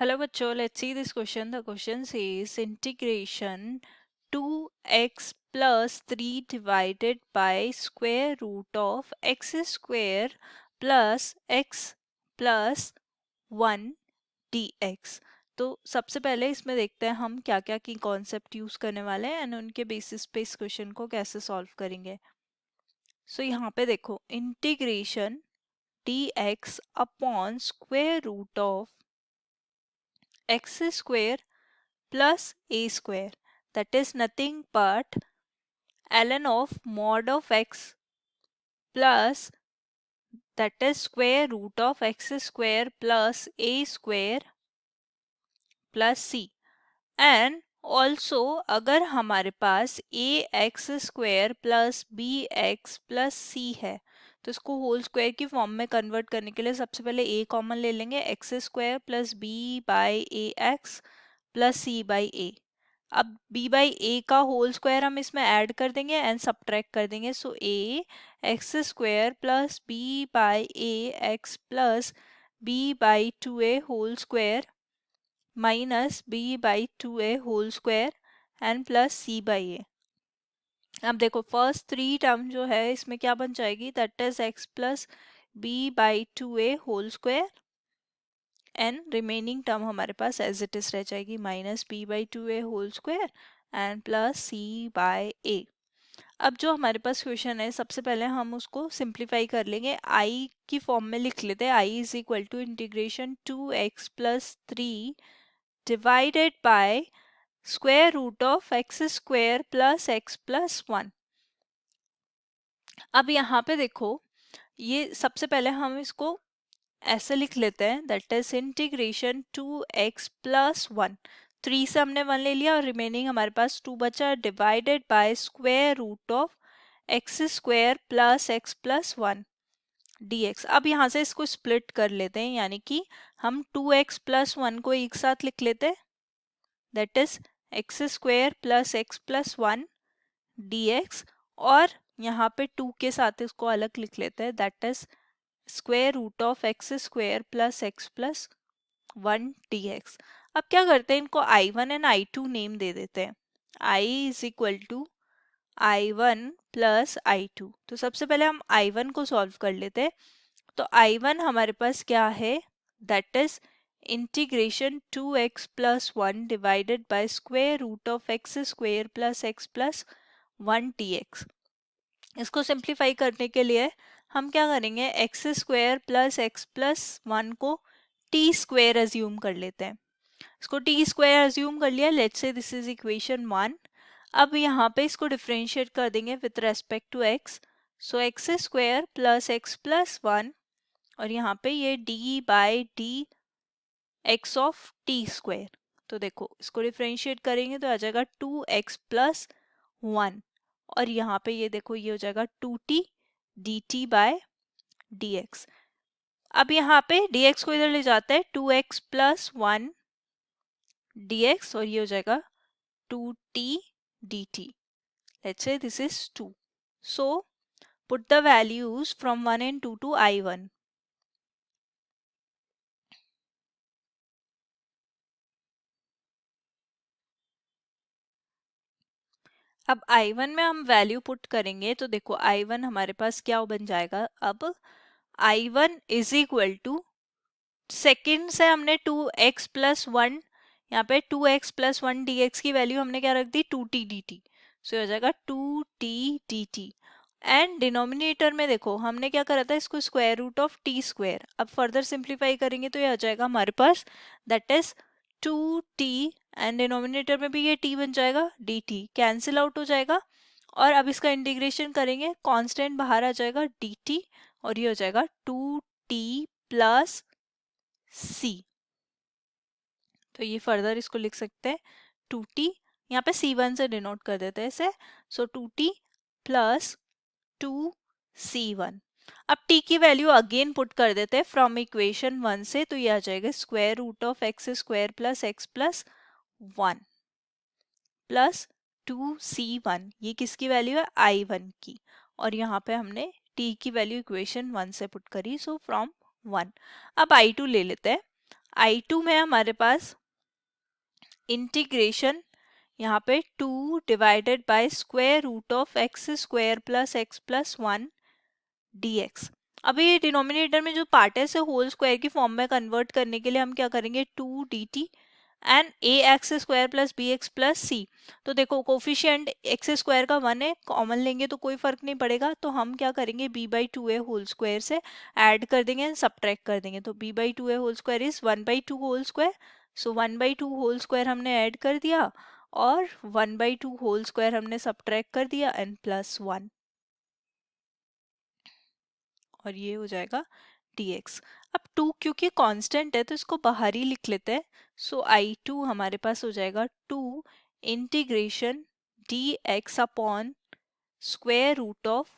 Hello bachcho, let's see this question. The question says integration 2x plus 3 divided by square root of x square plus x plus 1 dx. तो सबसे पहले इसमें देखते हैं हम क्या क्या की कॉन्सेप्ट यूज करने वाले हैं एंड उनके बेसिस पे इस क्वेश्चन को कैसे सॉल्व करेंगे. सो यहाँ पे देखो integration dx upon square root of x square plus a square, that is nothing but ln of mod of x plus, that is square root of x square plus a square plus c. And also अगर हमारे पास A x square plus B x plus C है तो इसको whole square की form में convert करने के लिए सबसे पहले ए कॉमन ले लेंगे, x square plus B by A x plus C by A. अब b बाई ए का होल स्क्वायर हम इसमें ऐड कर देंगे एंड सब्ट्रैक्ट कर देंगे. So A x square plus B by A x plus B by 2a whole square minus B by 2a whole square and plus C by A. अब देखो first three term जो है इसमें क्या बन जाएगी, that is x plus B by 2a whole square and remaining term हमारे पास एज इट इज रह जाएगी minus B by 2a whole square and plus C by A. अब जो हमारे पास क्वेश्चन है सबसे पहले हम उसको सिंप्लीफाई कर लेंगे, आई की फॉर्म में लिख लेते हैं. I is equal to integration 2x plus 3 divided by square root of x square plus x plus 1. अब यहाँ पे देखो ये सबसे पहले हम इसको ऐसे लिख लेते हैं, that is integration 2x plus 1. 3 से हमने 1 ले लिया और रिमेनिंग हमारे पास 2 बचा, divided by square root of x square plus x plus 1 dx. अब यहाँ से इसको स्प्लिट कर लेते हैं, यानी कि हम 2x प्लस 1 को एक साथ लिख लेते हैं, that is x square plus x plus 1 dx. और यहाँ पे 2 के साथ इसको अलग लिख लेते हैं, that is square root of x square plus x plus 1 dx. अब क्या करते हैं, इनको i1 एंड i2 नेम दे देते हैं. i is equal to i1 plus i2. तो सबसे पहले हम i1 को सॉल्व कर लेते हैं. तो i1 हमारे पास क्या है, that is integration 2x plus 1 divided by square root of x square plus x plus 1 dx. इसको सिंप्लीफाई करने के लिए हम क्या करेंगे, x square plus x plus 1 को टी स्क्वायर एज्यूम कर लेते हैं. इसको टी स्क्वायर एज्यूम कर लिया, let's say this is equation 1. अब यहाँ पे इसको डिफरेंशिएट कर देंगे with respect to x. So x square plus x plus 1 और यहाँ पे ये D by D x of T square. तो देखो इसको डिफरेंशिएट करेंगे तो आ जाएगा 2x प्लस 1 और यहाँ पे ये देखो ये हो जाएगा 2t dt बाय dx. अब यहाँ पे dx को इधर ले जाते हैं, 2x प्लस 1 dx और ये हो जाएगा 2t dt. Let's say this is 2. So put the values from 1 and 2 to i1. अब i1 में हम वैल्यू पुट करेंगे तो देखो i1 हमारे पास क्या बन जाएगा, अब i1 is equal to second से हमने 2x प्लस 1, यहाँ पे 2x प्लस 1 dx की वैल्यू हमने क्या रख दी, 2t dt. सो हो जाएगा 2t dt. एंड डिनोमिनेटर में देखो हमने क्या करा था, इसको square root of T square. अब फर्दर सिंप्लीफाई करेंगे तो ये आ जाएगा हमारे पास, that is 2t and denominator में भी ये t बन जाएगा, dt कैंसिल आउट हो जाएगा. और अब इसका इंटीग्रेशन करेंगे, कांस्टेंट बाहर आ जाएगा dt और ये हो जाएगा 2t प्लस c. तो ये फर्दर इसको लिख सकते हैं 2t, यहाँ पे c1 से डिनोट कर देते हैं इसे. सो 2t प्लस 2c1. अब t की वैल्यू अगेन पुट कर देते हैं फ्रॉम इक्वेशन 1 से, तो ये आ जाएगा square root of x square plus x plus 1 plus 2c1. ये किसकी वैल्यू है, i1 की. और यहाँ पे हमने t की वैल्यू इक्वेशन 1 से पुट करी, सो फ्रॉम 1. अब i2 ले लेते हैं. I2 में हमारे पास इंटीग्रेशन यहाँ पे 2 divided by square root of x square plus x plus 1 dx। अभी ये डिनोमिनेटर में जो पार्ट है इसे होल स्क्वायर की फॉर्म में कन्वर्ट करने के लिए हम क्या करेंगे 2 dt and a x square plus B x plus c. तो देखो कोफिशिएंट एक्स स्क्वायर का 1 है, कॉमन लेंगे तो कोई फर्क नहीं पड़ेगा, तो हम क्या करेंगे b by two A whole square से ऐड कर देंगे एंड सब्ट्रैक्ट कर देंगे। तो b by two A whole square is 1 by two whole square, so 1 by two whole square हमने ऐड कर दिया और 1 बाई टू होल स्क्वायर हमने सब्ट्रैक्ट कर दिया एंड प्लस 1, और ये हो जाएगा dx। अब 2 क्योंकि कांस्टेंट है तो इसको बाहर ही लिख लेते हैं, सो I2 हमारे पास हो जाएगा 2 integration dx upon square root of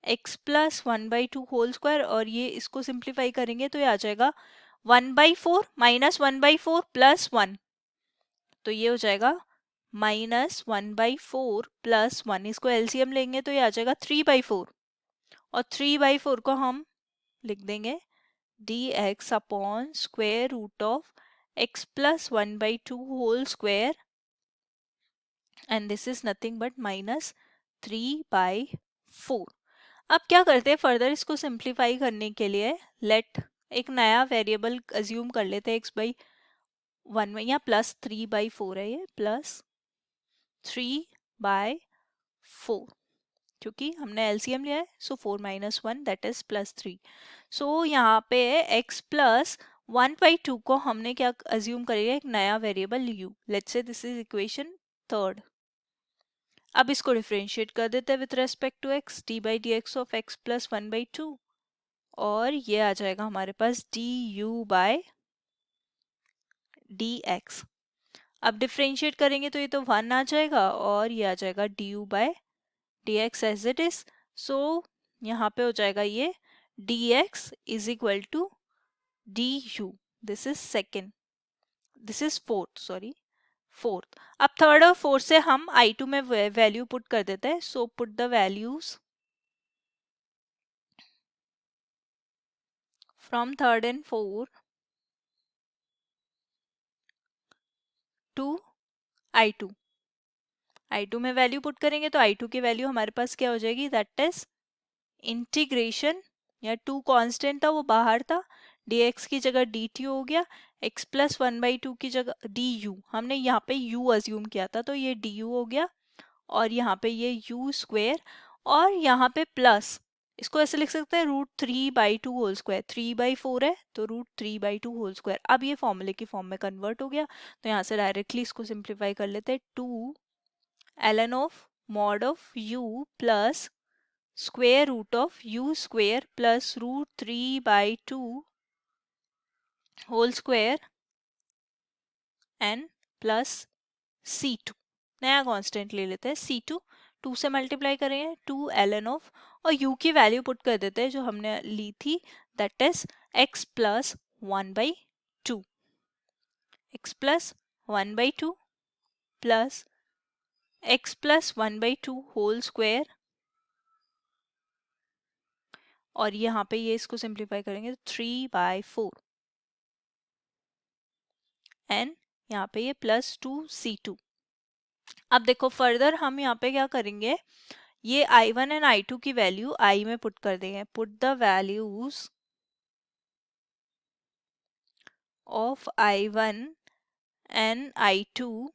x plus 1 by two whole square, और ये इसको सिंप्लीफाई करेंगे तो ये आ जाएगा 1 by four minus 1 by four plus 1, तो ये हो जाएगा माइनस 1 बाई फोर प्लस 1, इसको एलसीएम लेंगे तो ये आ जाएगा 3 बाई फोर, और 3 बाई फोर को हम लिख देंगे dx upon square root of x plus 1 by two whole square, and this is nothing but minus 3 by four. अब क्या करते हैं फर्दर इसको सिंप्लीफाई करने के लिए, लेट एक नया वेरिएबल अज्यूम कर लेते हैं x बाई वन में, यहाँ प्लस 3 बाई फोर है, ये प्लस 3 बाई फोर, क्योंकि हमने एलसीएम लिया है, सो 4 माइनस 1 दैट इज प्लस 3। सो यहाँ पे x प्लस 1 बाई टू को हमने क्या अज्यूम करेंगे, एक नया variable u, let's say this is equation third. अब इसको डिफरेंशिएट कर देते हैं with respect to x, d by D x of x plus 1 by two, और ये आ जाएगा हमारे पास du बाय dx। अब डिफरेंशिएट करेंगे तो ये तो 1 आ जाएगा और ये आ जाएगा du by dx as it is. So यहाँ पे हो जाएगा ये dx is equal to du, this is second, this is fourth, sorry fourth. अब थर्ड और फोर्थ से हम I2 में वैल्यू पुट कर देते हैं, so put the values from third and fourth to I2। I2 में वैल्यू पुट करेंगे तो I2 की वैल्यू हमारे पास क्या हो जाएगी, दैट इज इंटीग्रेशन, या टू कांस्टेंट था वो बाहर था, dx की जगह dt हो गया, x प्लस 1 बाई टू की जगह du, हमने यहाँ पे u अज्यूम किया था तो ये du हो गया, और यहाँ पे ये u स्क्वेयर, और यहाँ पे प्लस, इसको ऐसे लिख सकते हैं root 3 by two whole square, 3 by four है तो root 3 by two whole square. अब ये फॉर्मूले की फॉर्म में कन्वर्ट हो गया, तो यहाँ से डायरेक्टली इसको सिंप्लीफाई कर लेते हैं, 2 ln of mod of u plus square root of u square plus root 3 by two whole square and plus c2, नया कांस्टेंट ले लेते हैं c2, 2 से मल्टीप्लाई करेंगे 2 ln ऑफ, और u की वैल्यू पुट कर देते हैं जो हमने ली थी, that is x plus 1 by two, x plus 1 by two plus x plus 1 by two whole square, और यहाँ पे ये इसको सिंप्लीफाई करेंगे तो 3 बाई फोर, एंड यहाँ पे ये प्लस 2c2। अब देखो फर्दर हम यहाँ पे क्या करेंगे, ये I1 एंड I2 की वैल्यू I में पुट कर देंगे, put the values of I1 and I2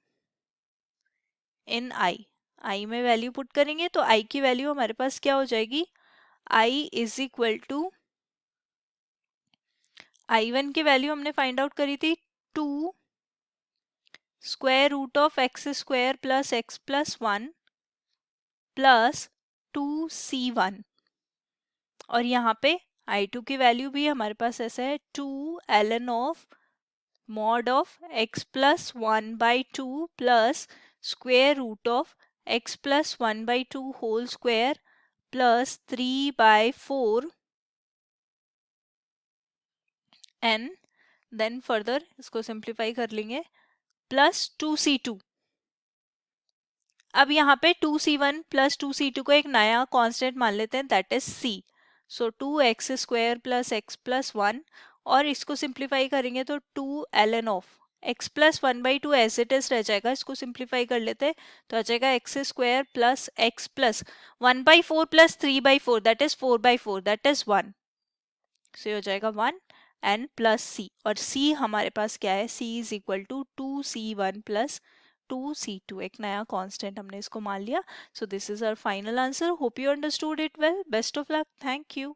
in I में वैल्यू पुट करेंगे तो I की वैल्यू हमारे पास क्या हो जाएगी, I is equal to, I1 की वैल्यू हमने फाइंड आउट करी थी 2 square root of x square plus x plus 1 plus 2c1, और यहाँ पे I2 की वैल्यू भी हमारे पास ऐसा है 2 ln of mod of x plus 1 by two plus square root of x plus 1 by two whole square plus 3 by four, and then further इसको simplify कर लेंगे प्लस 2c2। अब यहाँ पे 2c1 प्लस 2c2 को एक नया कांस्टेंट मान लेते हैं, that is c, so 2x square plus x plus 1, और इसको सिंप्लीफाई करेंगे तो 2 ln of x plus 1/2 as it is रह जाएगा. इसको सिंप्लीफाई कर लेते हैं तो आ जाएगा x square plus x plus 1/4 plus 3/4 that is 4/4 that is 1. सो ये हो जाएगा 1 एंड प्लस सी, और सी हमारे पास क्या है, c is equal to 2c1 plus 2c2. एक नया कांस्टेंट हमने इसको मान लिया. So this is our final answer. Hope you understood it well. Best of luck. Thank you.